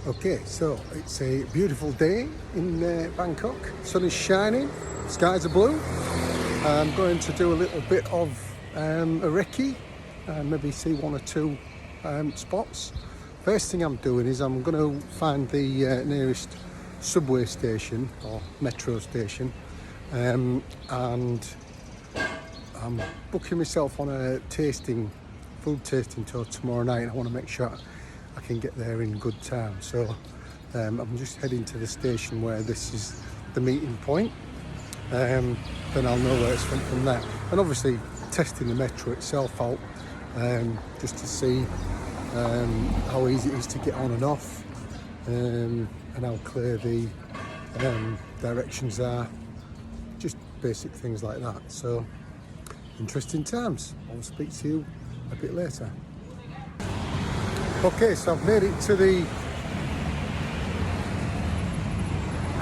Okay, so it's a beautiful day in Bangkok. Sun is shining, skies are blue. I'm going to do a little bit of a recce, maybe see one or two spots. First thing I'm doing is I'm going to find the nearest subway station or metro station, and I'm booking myself on a food tasting tour tomorrow night. I want to make sure I can get there in good time. So I'm just heading to the station where this is the meeting point. Then I'll know where it's from there. And obviously testing the metro itself out, just to see how easy it is to get on and off, and how clear the directions are. Just basic things like that. So interesting times. I'll speak to you a bit later. Okay, so I've made it to the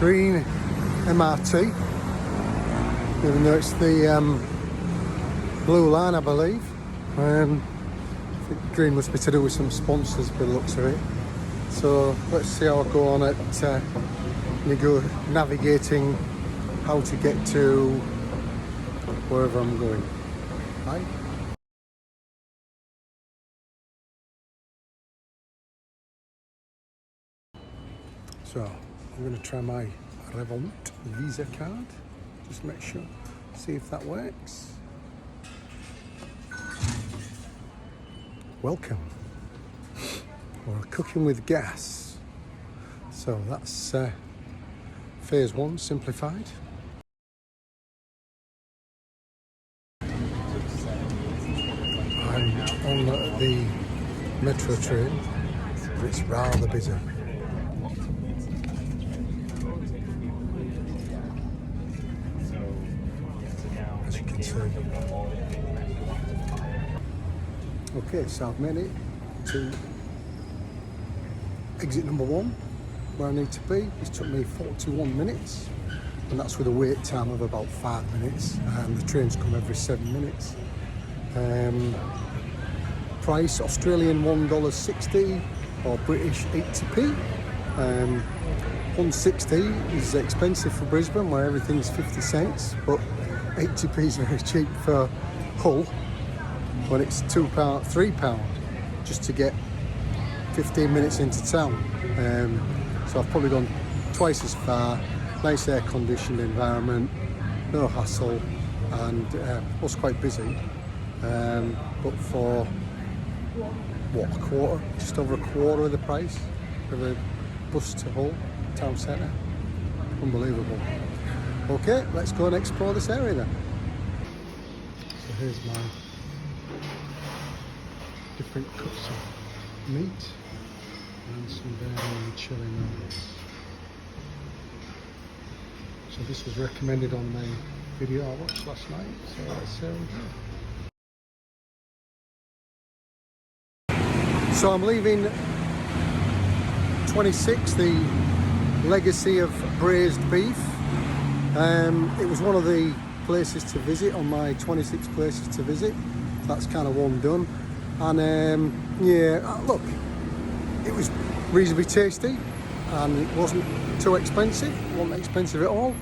green MRT, even though it's the blue line, I believe. I think green must be to do with some sponsors by the looks of it. So let's see how I go on at navigating how to get to wherever I'm going. Bye. So I'm going to try my Revolut Visa card, just make sure, see if that works. Welcome. We're cooking with gas. So that's phase one simplified. I'm on the metro train, but it's rather busy. As you can see. Okay, so I've made it to exit number one, where I need to be. It took me 41 minutes, and that's with a wait time of about 5 minutes, and the trains come every 7 minutes. Price Australian $1.60 or British 80p. 160 is expensive for Brisbane, where everything's 50 cents, but 80p is very cheap for Hull, when it's £3 just to get 15 minutes into town. So I've probably gone twice as far. Nice air conditioned environment, no hassle, and was quite busy. But for what, a quarter, just over a quarter of the price of a bus to Hull town centre. Unbelievable. Okay, let's go and explore this area then. So here's my different cuts of meat and some very chili noodles. So this was recommended on the video I watched last night, so let's see how we go. So I'm leaving 26, the legacy of braised beef. It was one of the places to visit on my 26 places to visit. That's kind of one done. And yeah, look, it was reasonably tasty, and it wasn't too expensive. It wasn't expensive at all.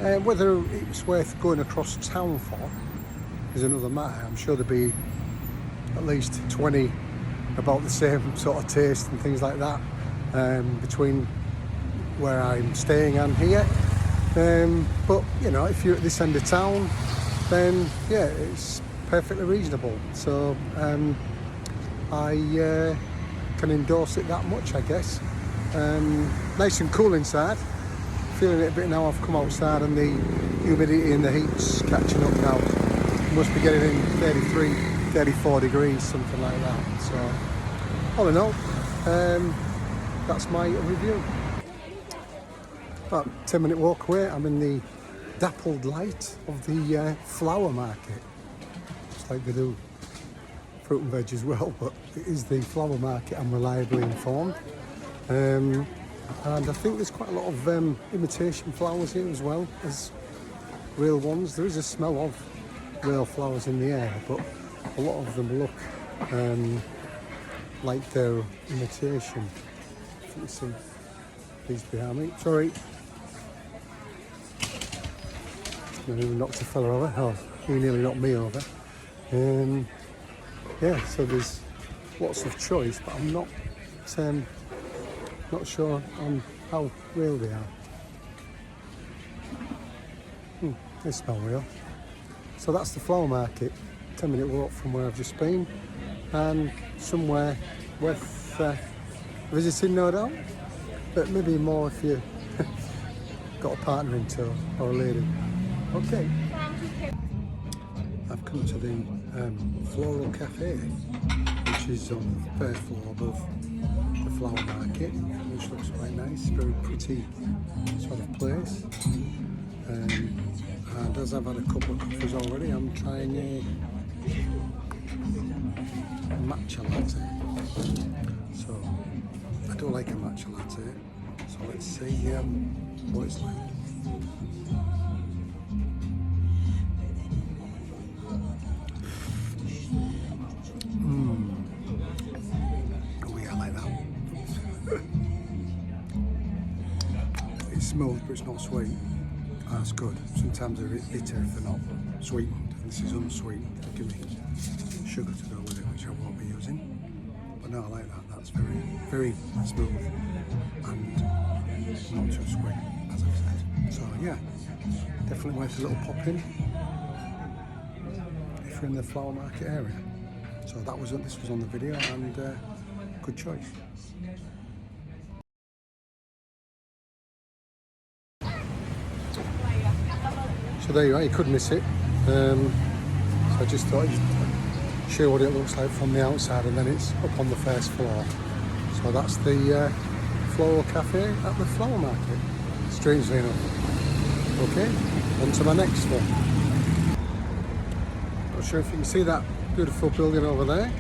Whether it's worth going across town for is another matter. I'm sure there'd be at least 20 about the same sort of taste and things like that between where I'm staying and here. But you know, if you're at this end of town, then yeah, it's perfectly reasonable. So I can endorse it that much, I guess. Nice and cool inside. Feeling it a bit now. I've come outside and the humidity and the heat's catching up now. Must be getting in 33, 34 degrees, something like that. So all in all, that's my review. About 10-minute walk away, I'm in the dappled light of the flower market. Just like they do fruit and veg as well, but it is the flower market, I'm reliably informed. And I think there's quite a lot of imitation flowers here as well as real ones. There is a smell of real flowers in the air, but a lot of them look like they're imitation You can see these behind me. Sorry. I nearly knocked a fella over. Oh, he nearly knocked me over. Yeah, so there's lots of choice, but I'm not sure on how real they are. They smell real. So that's the flower market, 10-minute walk from where I've just been, and somewhere worth visiting, no doubt, but maybe more if you got a partner in tow or a lady. Okay. I've come to the Floral Cafe, which is on the first floor above the flower market, which looks quite nice, very pretty sort of place. And as I've had a couple of coffees already, I'm trying a matcha latte. So I don't like a matcha latte, so let's see what it's like. Oh yeah, I like that. It's smooth, but it's not sweet. That's good. Sometimes they're bitter if they're not sweetened. This is unsweetened. They'll give me sugar to go with it, which I won't be using. But no, I like that. That's very, very smooth and not too sweet, as I've said. So yeah, definitely worth a little pop in if you're in the flower market area. So this was on the video, and good choice. So there you are, you couldn't miss it. So I just thought I'd show you what it looks like from the outside, and then it's up on the first floor. So that's the Floral Cafe at the flower market, strangely enough. Okay, on to my next one. Not sure if you can see that beautiful building over there.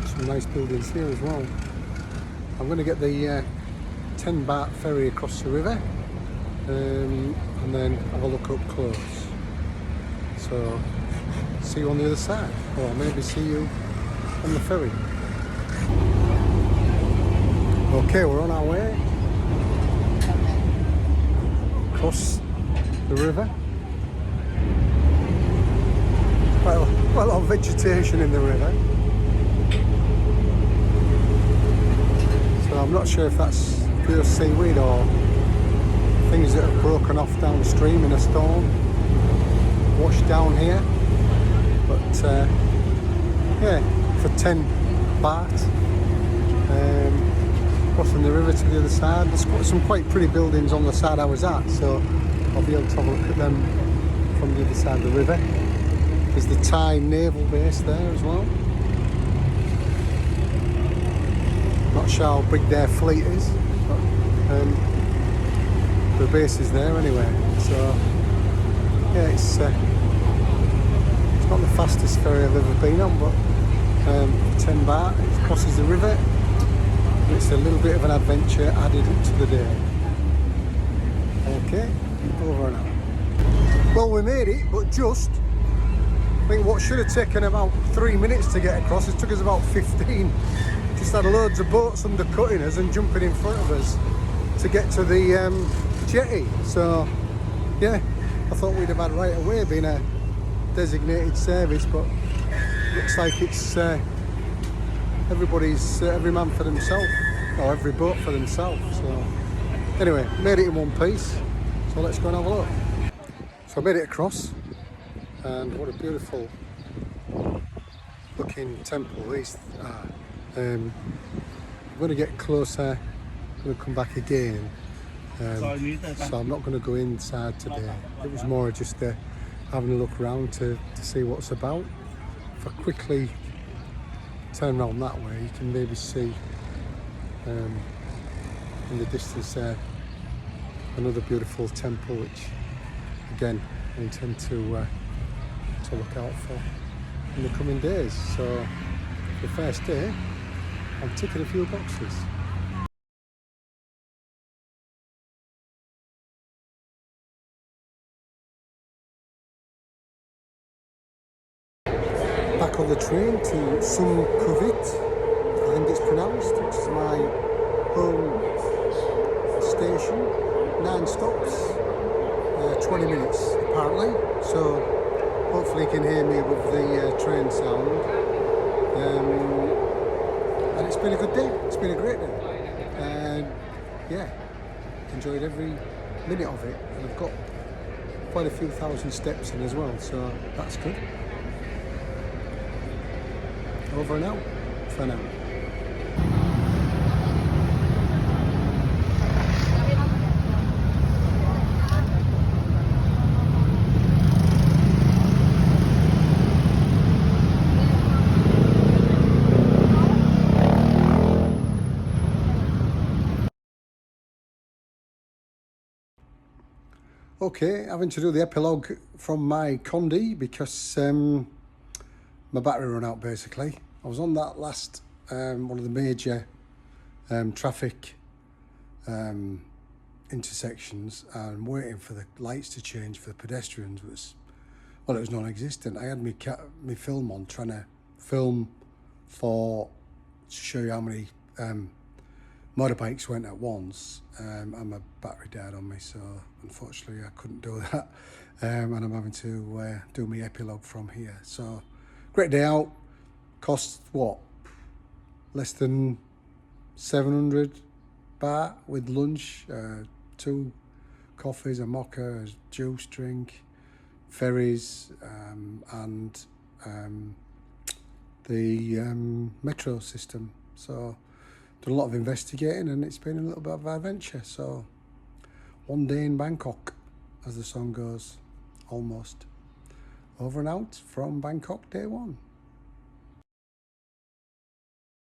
Some nice buildings here as well. I'm going to get the 10 baht ferry across the river. And then have a look up close. So see you on the other side, or maybe see you on the ferry. Okay, we're on our way across the river. Quite a lot of vegetation in the river. So I'm not sure if that's pure seaweed or things that have broken off downstream in a storm, washed down here. But yeah, for 10 baht, crossing the river to the other side. There's some quite pretty buildings on the side I was at, so I'll be able to have a look at them from the other side of the river. There's the Thai naval base there as well. Not sure how big their fleet is, but the base is there anyway. So yeah, it's not the fastest ferry I've ever been on, but 10 baht, it crosses the river. It's a little bit of an adventure added to the day. Okay, over and out. Well, we made it, but just, I think what should have taken about 3 minutes to get across, it took us about 15. Just had loads of boats undercutting us and jumping in front of us to get to the jetty. So yeah, I thought we'd have had right away being a designated service, but looks like it's every man for themselves, or every boat for themselves. So anyway, made it in one piece, so let's go and have a look. So I made it across, and what a beautiful looking temple these are. I'm going to get closer, I'm going to come back again, so I'm not going to go inside today. It was more just having a look around to see what's about. If I quickly turn around that way, you can maybe see in the distance there another beautiful temple, which again I intend to look out for in the coming days. So the first day, I'm ticking a few boxes. Back on the train to Sukhumvit, I think it's pronounced. East, which is my home station. 9 stops, 20 minutes apparently. So hopefully you can hear me with the train sound. And it's been a good day. It's been a great day. Yeah, enjoyed every minute of it, and I've got quite a few thousand steps in as well, so that's good. Over and out for now. Okay, having to do the epilogue from my Condi because my battery ran out basically. I was on that last one of the major traffic intersections and waiting for the lights to change for the pedestrians was, well, it was non-existent. I had my film on, trying to film to show you how many motorbikes went at once, and my battery died on me, so unfortunately I couldn't do that, and I'm having to do my epilogue from here. So great day out. Cost what, less than 700 baht with lunch, 2 coffees, a mocha, a juice drink, ferries, and the metro system. So done a lot of investigating, and it's been a little bit of an adventure. So one day in Bangkok, as the song goes, almost. Over and out from Bangkok, day 1.